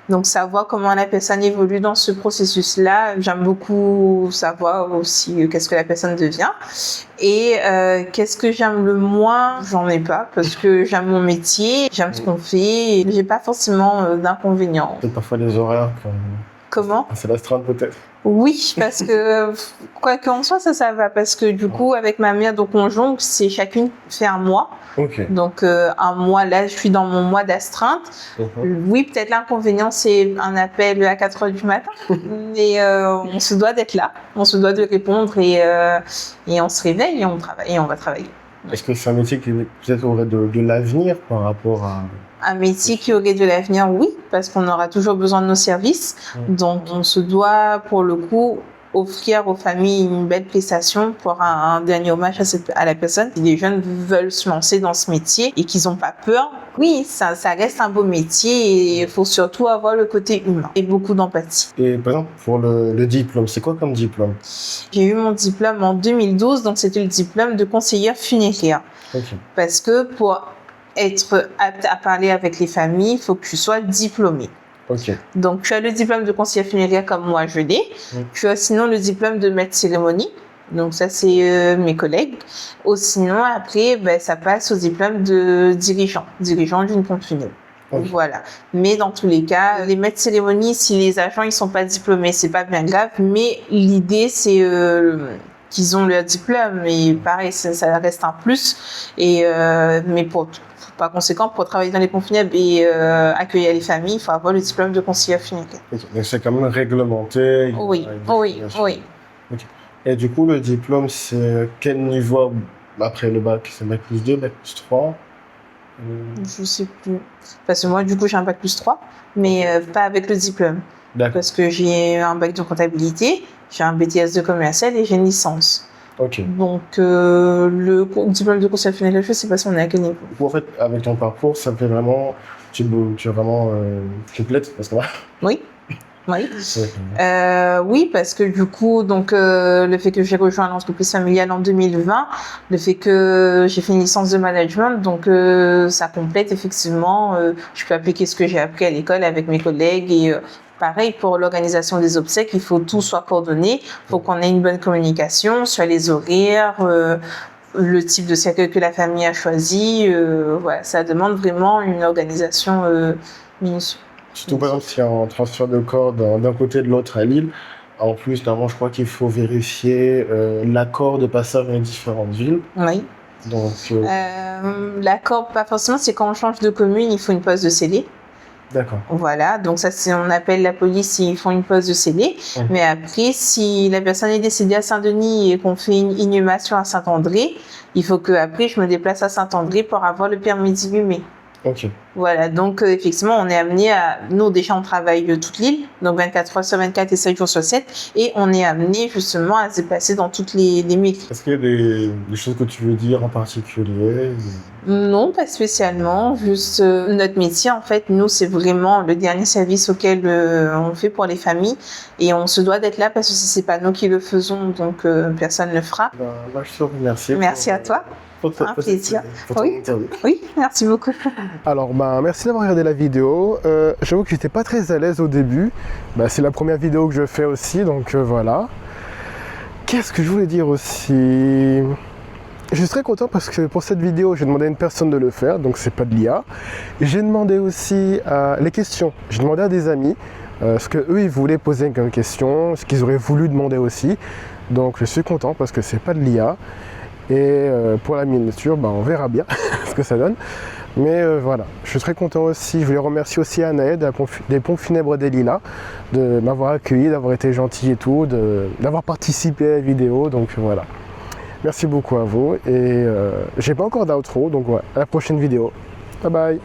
Donc, savoir comment la personne évolue dans ce processus-là, j'aime beaucoup savoir aussi qu'est-ce que la personne devient. Et qu'est-ce que j'aime le moins, j'en ai pas, parce que j'aime mon métier, j'aime ce qu'on fait, et j'ai pas forcément d'inconvénients. Peut-être parfois les horaires. Comment? C'est l'astreinte peut-être. Oui, parce que quoi qu'en soit, ça va. Parce que du coup, avec ma mère, donc on jongle, c'est chacune fait un mois. Okay. Donc un mois, là, je suis dans mon mois d'astreinte. Oui, peut-être l'inconvénient, c'est un appel à 4 heures du matin. Mais on se doit d'être là. On se doit de répondre et on se réveille et on travaille et on va travailler. Est-ce que c'est un métier qui peut-être aurait de l'avenir par rapport à... Un métier qui aurait de l'avenir, oui, parce qu'on aura toujours besoin de nos services. Donc, on se doit, pour le coup, offrir aux familles une belle prestation pour un dernier hommage à la personne. Si les jeunes veulent se lancer dans ce métier et qu'ils n'ont pas peur, oui, ça reste un beau métier et il faut surtout avoir le côté humain et beaucoup d'empathie. Et par exemple, pour le diplôme, c'est quoi comme diplôme? J'ai eu mon diplôme en 2012, donc c'était le diplôme de conseillère funéraire. Okay. Parce que pour être apte à parler avec les familles, il faut que tu sois diplômé. Okay. Donc, tu as le diplôme de conseillère funéraire comme moi, je l'ai. Tu as sinon le diplôme de maître cérémonie. Donc, ça, c'est mes collègues. Ou sinon, après, ça passe au diplôme de dirigeant d'une pompe funèbre. Okay. Voilà. Mais dans tous les cas, les maîtres cérémonies, si les agents ils sont pas diplômés, c'est pas bien grave. Mais l'idée, c'est qu'ils ont leur diplôme. Et pareil, ça reste un plus. Et mais par conséquent, pour travailler dans les pompes funèbres et accueillir les familles, il faut avoir le diplôme de conseillère funéraire. Okay. Donc c'est quand même réglementé. Oui. Okay. Et du coup, le diplôme, c'est quel niveau après le bac? C'est bac plus 2, bac plus 3? Je sais plus. Parce que moi, du coup, j'ai un bac plus 3, mais pas avec le diplôme. D'accord. Parce que j'ai un bac de comptabilité, j'ai un BTS de commercial et j'ai une licence. Okay. Donc, le diplôme de conseiller funéraire, je ne sais pas si on est à quel niveau. En fait, avec ton parcours, ça fait vraiment... Tu es vraiment complète, parce que là... Oui. Oui, parce que du coup, donc le fait que j'ai rejoint l'entreprise familiale en 2020, le fait que j'ai fait une licence de management, donc ça complète effectivement. Je peux appliquer ce que j'ai appris à l'école avec mes collègues et pareil pour l'organisation des obsèques, il faut tout soit coordonné, il faut qu'on ait une bonne communication sur les horaires. Le type de cercueil que la famille a choisi, voilà, ça demande vraiment une organisation minutieuse. Surtout par exemple, s'il y a un transfert de corps d'un côté de l'autre à Lille, En plus, normalement, je crois qu'il faut vérifier l'accord de passage dans les différentes villes. Oui. Donc, L'accord, pas forcément, c'est quand on change de commune, il faut une poste de scellé. d'accord. Voilà, donc ça, c'est, on appelle la police, ils font une poste de scellé. Mais après, si la personne est décédée à Saint-Denis et qu'on fait une inhumation à Saint-André, il faut que après je me déplace à Saint-André pour avoir le permis d'inhumer. Ok. Voilà, donc effectivement, on est amené à... Nous, déjà, on travaille toute l'île, donc 24 heures sur 24 et 7 jours sur 7, et on est amené justement à se déplacer dans toutes les mairies. Est-ce qu'il y a des choses que tu veux dire en particulier? Non, pas spécialement, juste notre métier, en fait, nous, c'est vraiment le dernier service auquel on fait pour les familles, et on se doit d'être là parce que si c'est pas nous qui le faisons, donc personne ne le fera. Je te remercie. Merci à toi. Un plaisir. Oui. Interview. Oui, merci beaucoup. Alors, merci d'avoir regardé la vidéo. J'avoue que j'étais pas très à l'aise au début. C'est la première vidéo que je fais aussi, donc voilà. Qu'est-ce que je voulais dire aussi? Je suis très content parce que pour cette vidéo, j'ai demandé à une personne de le faire, donc c'est pas de l'IA. J'ai demandé aussi les questions. J'ai demandé à des amis ce qu'eux, ils voulaient poser comme question, ce qu'ils auraient voulu demander aussi. Donc je suis content parce que c'est pas de l'IA. Et pour la miniature, on verra bien ce que ça donne. Mais voilà, je suis très content aussi. Je voulais remercier aussi Anaël des Pompes Funèbres des Lilas de m'avoir accueilli, d'avoir été gentil et tout, d'avoir participé à la vidéo. Donc voilà, merci beaucoup à vous. Et j'ai pas encore d'outro, donc voilà, à la prochaine vidéo. Bye bye.